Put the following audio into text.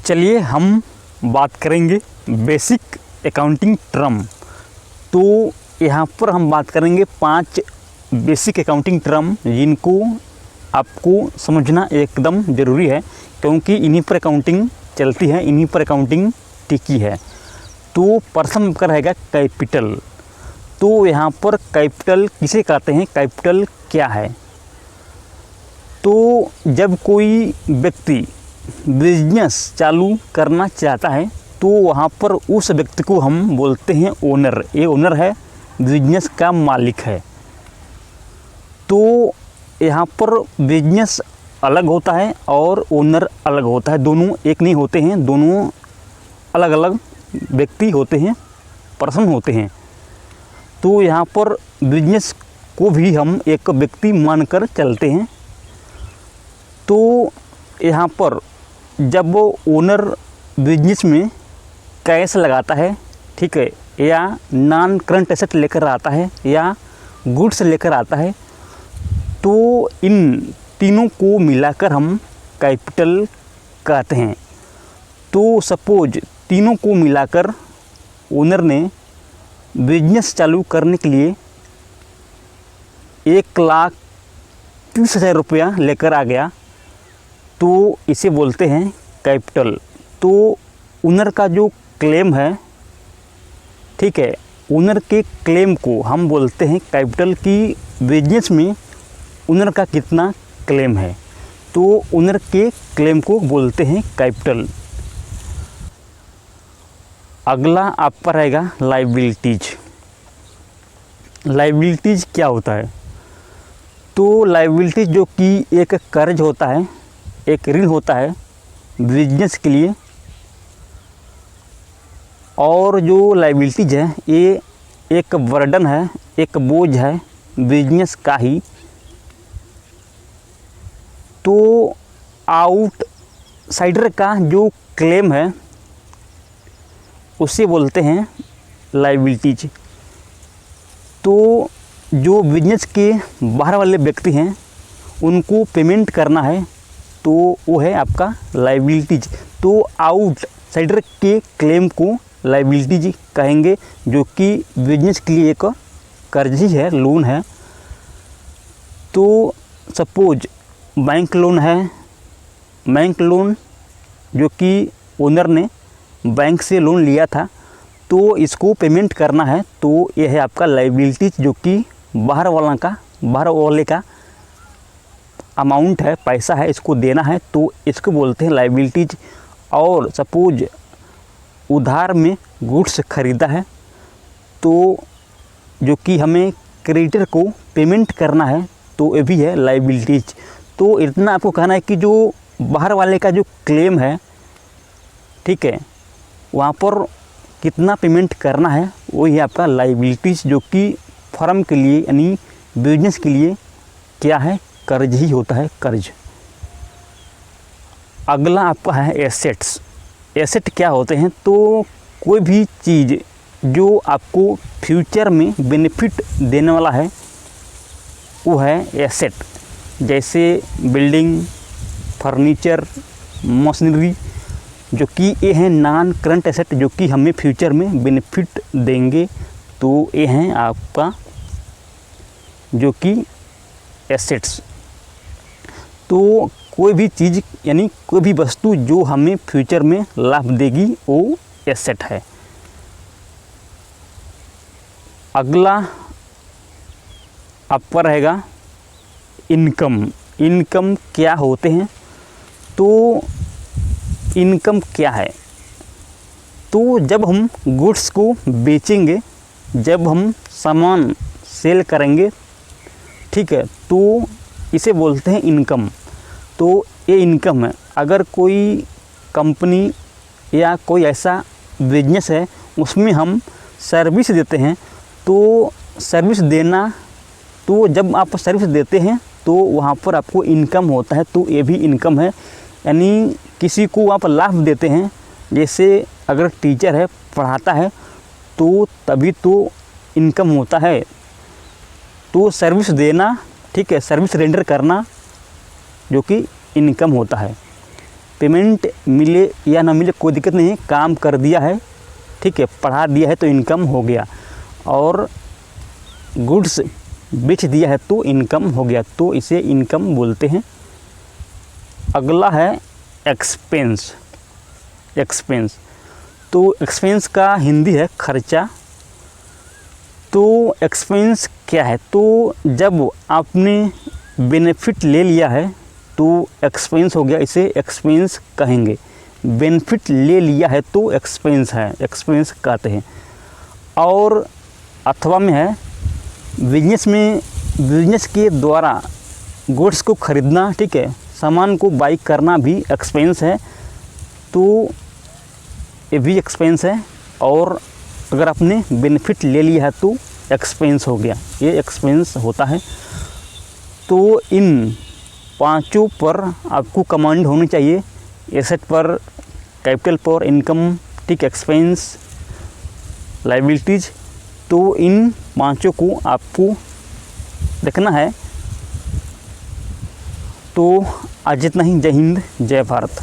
चलिए हम बात करेंगे बेसिक अकाउंटिंग टर्म। तो यहाँ पर हम बात करेंगे 5 बेसिक अकाउंटिंग टर्म जिनको आपको समझना एकदम ज़रूरी है, क्योंकि इन्हीं पर अकाउंटिंग चलती है, इन्हीं पर अकाउंटिंग टिकी है। तो प्रथम का रहेगा कैपिटल। तो यहाँ पर कैपिटल किसे कहते हैं, कैपिटल क्या है? तो जब कोई व्यक्ति बिजनेस चालू करना चाहता है तो वहाँ पर उस व्यक्ति को हम बोलते हैं ओनर। ये ओनर है, बिजनेस का मालिक है। तो यहाँ पर बिजनेस अलग होता है और ओनर अलग होता है, दोनों एक नहीं होते हैं, दोनों अलग अलग व्यक्ति होते हैं, पर्सन होते हैं। तो यहाँ पर बिजनेस को भी हम एक व्यक्ति मानकर चलते हैं। तो यहाँ पर जब वो ओनर बिजनेस में कैश लगाता है, ठीक है, या नॉन करंट एसेट लेकर आता है या गुड्स लेकर आता है, तो इन तीनों को मिलाकर हम कैपिटल कहते हैं। तो सपोज तीनों को मिलाकर ओनर ने बिजनेस चालू करने के लिए 1,30,000 रुपया लेकर आ गया, तो इसे बोलते हैं कैपिटल। तो ओनर का जो क्लेम है, ठीक है, ओनर के क्लेम को हम बोलते हैं कैपिटल की बिजनेस में ओनर का कितना क्लेम है, तो ओनर के क्लेम को बोलते हैं कैपिटल। अगला आपका रहेगा लायबिलिटीज। लायबिलिटीज क्या होता है? तो लायबिलिटीज जो कि एक कर्ज होता है, एक ऋण होता है बिजनेस के लिए, और जो लायबिलिटीज है ये एक बर्डन है, एक बोझ है बिजनेस का ही। तो आउटसाइडर का जो क्लेम है उसे बोलते हैं लायबिलिटीज। तो जो बिजनेस के बाहर वाले व्यक्ति हैं उनको पेमेंट करना है, तो वो है आपका लायबिलिटीज। तो आउटसाइडर के क्लेम को लायबिलिटीज कहेंगे, जो कि बिजनेस के लिए एक कर्ज ही है, लोन है। तो सपोज बैंक लोन है, बैंक लोन जो कि ओनर ने बैंक से लोन लिया था, तो इसको पेमेंट करना है, तो यह है आपका लायबिलिटीज, जो कि बाहर वाले का अमाउंट है, पैसा है, इसको देना है, तो इसको बोलते हैं लायबिलिटीज। और सपोज उधार में गुड्स खरीदा है, तो जो कि हमें क्रेडिटर को पेमेंट करना है, तो ये भी है लायबिलिटीज। तो इतना आपको कहना है कि जो बाहर वाले का जो क्लेम है, ठीक है, वहाँ पर कितना पेमेंट करना है, वही आपका लायबिलिटीज, जो कि फर्म के लिए यानी बिजनेस के लिए क्या है, कर्ज ही होता है, कर्ज। अगला आपका है एसेट्स। एसेट क्या होते हैं? तो कोई भी चीज़ जो आपको फ्यूचर में बेनिफिट देने वाला है, वो है एसेट। जैसे बिल्डिंग, फर्नीचर, मशीनरी, जो कि ये हैं नॉन करंट एसेट, जो कि हमें फ्यूचर में बेनिफिट देंगे, तो ये हैं आपका जो कि एसेट्स। तो कोई भी चीज़ यानी कोई भी वस्तु जो हमें फ्यूचर में लाभ देगी, वो एसेट है। अगला आपका रहेगा इनकम। इनकम क्या होते हैं? तो इनकम क्या है? तो जब हम गुड्स को बेचेंगे, जब हम सामान सेल करेंगे, ठीक है, तो इसे बोलते हैं इनकम। तो ये इनकम है। अगर कोई कंपनी या कोई ऐसा बिजनेस है उसमें हम सर्विस देते हैं, तो सर्विस देना, तो जब आप सर्विस देते हैं तो वहाँ पर आपको इनकम होता है, तो ये भी इनकम है। यानी किसी को आप लाभ देते हैं, जैसे अगर टीचर है, पढ़ाता है, तो तभी तो इनकम होता है। तो सर्विस देना, ठीक है, सर्विस रेंडर करना, जो कि इनकम होता है। पेमेंट मिले या ना मिले कोई दिक्कत नहीं है, काम कर दिया है, ठीक है, पढ़ा दिया है तो इनकम हो गया, और गुड्स बेच दिया है तो इनकम हो गया, तो इसे इनकम बोलते हैं। अगला है एक्सपेंस। एक्सपेंस तो एक्सपेंस का हिंदी है खर्चा। तो एक्सपेंस क्या है? तो जब आपने बेनिफिट ले लिया है तो एक्सपेंस हो गया, इसे एक्सपेंस कहेंगे। बेनिफिट ले लिया है तो एक्सपेंस है, एक्सपेंस कहते हैं। और अथवा में है बिजनेस में, बिजनेस के द्वारा गुड्स को खरीदना, ठीक है, सामान को बाई करना भी एक्सपेंस है, तो ये भी एक्सपेंस है। और अगर आपने बेनिफिट ले लिया है तो एक्सपेंस हो गया, ये एक्सपेंस होता है। तो इन पांचों पर आपको कमांड होनी चाहिए, एसेट पर, कैपिटल पर, इनकम, ठीक, एक्सपेंस, लायबिलिटीज़। तो इन पांचों को आपको देखना है। तो आज इतना ही। जय हिंद, जय भारत।